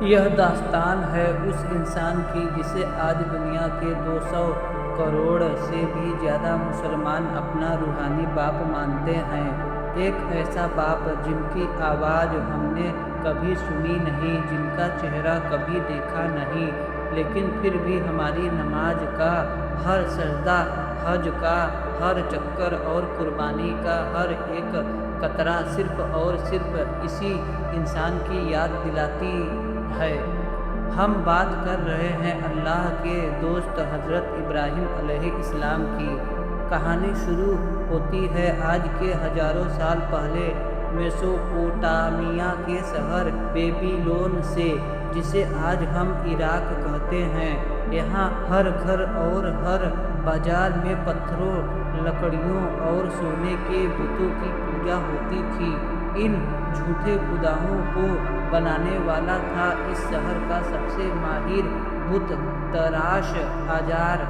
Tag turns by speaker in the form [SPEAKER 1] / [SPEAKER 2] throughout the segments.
[SPEAKER 1] یہ داستان ہے اس انسان کی جسے آج دنیا کے 200 کروڑ سے بھی زیادہ مسلمان اپنا روحانی باپ مانتے ہیں۔ ایک ایسا باپ جن کی آواز ہم نے کبھی سنی نہیں، جن کا چہرہ کبھی دیکھا نہیں، لیکن پھر بھی ہماری نماز کا ہر سجدہ، حج کا ہر چکر اور قربانی کا ہر ایک قطرہ صرف اور صرف اسی انسان کی یاد دلاتی ہے۔ ہم بات کر رہے ہیں اللہ کے دوست حضرت ابراہیم علیہ السلام کی۔ کہانی شروع ہوتی ہے آج کے ہزاروں سال پہلے میسوپوٹامیہ کے شہر بیبیلون سے، جسے آج ہم عراق کہتے ہیں۔ یہاں ہر گھر اور ہر بازار میں پتھروں، لکڑیوں اور سونے کے بتوں کی پوجا ہوتی تھی۔ ان جھوٹے خداؤں کو بنانے والا تھا اس شہر کا سب سے ماہر بت تراش آزار۔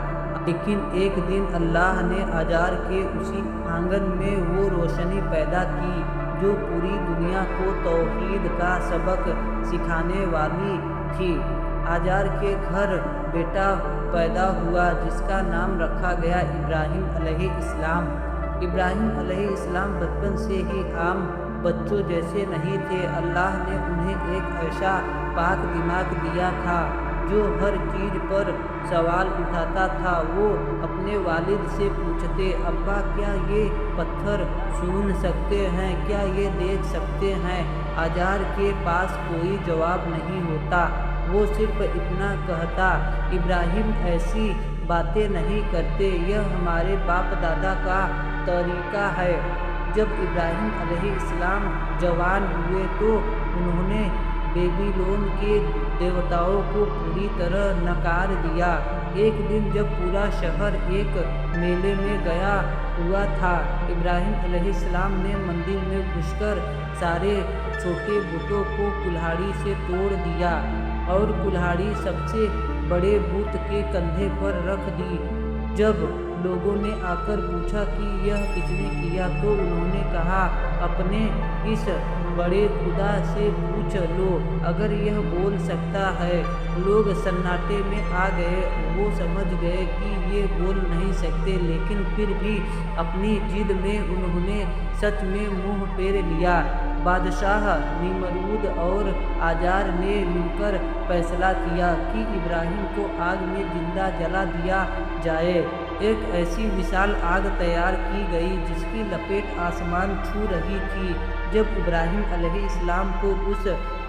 [SPEAKER 1] لیکن ایک دن اللہ نے آزار کے اسی آنگن میں وہ روشنی پیدا کی جو پوری دنیا کو توحید کا سبق سکھانے والی تھی۔ آزار کے گھر بیٹا پیدا ہوا جس کا نام رکھا گیا ابراہیم علیہ السلام۔ ابراہیم علیہ السلام بچپن سے ہی عام بچوں جیسے نہیں تھے۔ اللہ نے انہیں ایک ایسا پاک دماغ دیا تھا جو ہر چیز پر سوال اٹھاتا تھا۔ وہ اپنے والد سے پوچھتے، ابا کیا یہ پتھر سون سکتے ہیں؟ کیا یہ دیکھ سکتے ہیں؟ آزار کے پاس کوئی جواب نہیں ہوتا، وہ صرف اتنا کہتا، ابراہیم ایسی باتیں نہیں کرتے، یہ ہمارے باپ دادا کا طریقہ ہے۔ جب ابراہیم علیہ السلام جوان ہوئے تو انہوں نے بیبیلون کے دیوتاؤں کو پوری طرح نکار دیا۔ ایک دن جب پورا شہر ایک میلے میں گیا ہوا تھا، ابراہیم علیہ السلام نے مندر میں گھس کر سارے چھوٹے بتوں کو کلہاڑی سے توڑ دیا اور کلہاڑی سب سے بڑے بت کے کندھے پر رکھ دی۔ جب لوگوں نے آ کر پوچھا کہ یہ کس نے کیا تو انہوں نے کہا، اپنے اس بڑے خدا سے پوچھ لو اگر یہ بول سکتا ہے۔ لوگ سناٹے میں آ گئے، وہ سمجھ گئے کہ یہ بول نہیں سکتے، لیکن پھر بھی اپنی ضد میں انہوں نے سچ میں منہ پھیر لیا۔ بادشاہ نمرود اور آزار نے مل کر فیصلہ کیا کہ ابراہیم کو آگ میں زندہ جلا دیا جائے۔ ایک ایسی وشال آگ تیار کی گئی جس کی لپیٹ آسمان چھو رہی تھی۔ جب ابراہیم علیہ السلام کو اس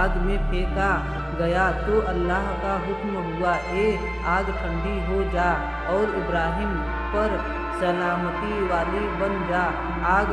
[SPEAKER 1] آگ میں پھینکا گیا تو اللہ کا حکم ہوا، اے آگ ٹھنڈی ہو جا اور ابراہیم پر سلامتی والی بن جا۔ آگ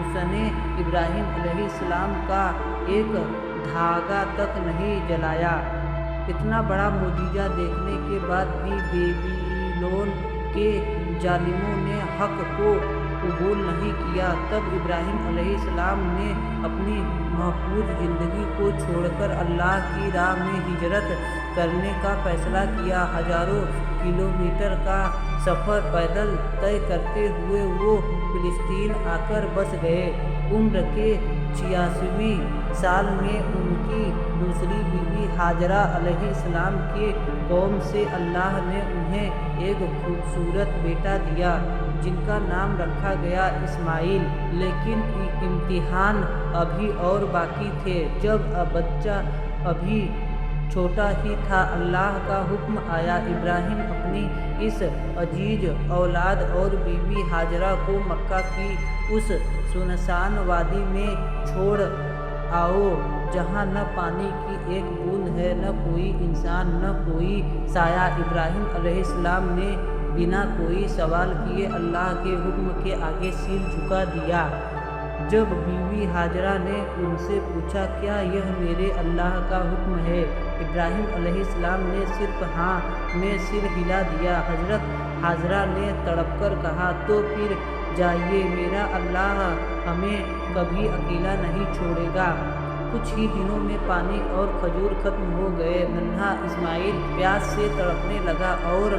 [SPEAKER 1] اس نے ابراہیم علیہ السلام کا ایک دھاگا تک نہیں جلایا۔ اتنا بڑا معجزہ دیکھنے کے بعد بھی بیبیلون کے ظالموں نے حق کو قبول نہیں کیا۔ تب ابراہیم علیہ السلام نے اپنی محفوظ زندگی کو چھوڑ کر اللہ کی راہ میں ہجرت کرنے کا فیصلہ کیا۔ ہزاروں کلومیٹر کا سفر پیدل طے کرتے ہوئے وہ فلسطین آ کر بس گئے۔ عمر کے 86ویں سال میں ان کی دوسری بیوی ہاجرہ علیہ السلام کے قوم سے اللہ نے انہیں ایک خوبصورت بیٹا دیا جن کا نام رکھا گیا اسماعیل۔ لیکن امتحان ابھی اور باقی تھے۔ جب بچہ ابھی چھوٹا ہی تھا، اللہ کا حکم آیا، ابراہیم اپنی اس عزیز اولاد اور بیوی ہاجرہ کو مکہ کی اس سنسان وادی میں چھوڑ آؤ جہاں نہ پانی کی ایک بوند ہے، نہ کوئی انسان، نہ کوئی سایہ۔ ابراہیم علیہ السلام نے بنا کوئی سوال کیے اللہ کے حکم کے آگے سر جھکا دیا۔ جب بیوی ہاجرہ نے ان سے پوچھا، کیا یہ میرے اللہ کا حکم ہے؟ ابراہیم علیہ السلام نے صرف ہاں میں سر ہلا دیا۔ حضرت ہاجرہ نے تڑپ کر کہا، تو پھر جائیے، میرا اللہ ہمیں کبھی اکیلا نہیں چھوڑے گا۔ کچھ ہی دنوں میں پانی اور کھجور ختم ہو گئے۔ ننھا اسماعیل پیاس سے تڑپنے لگا اور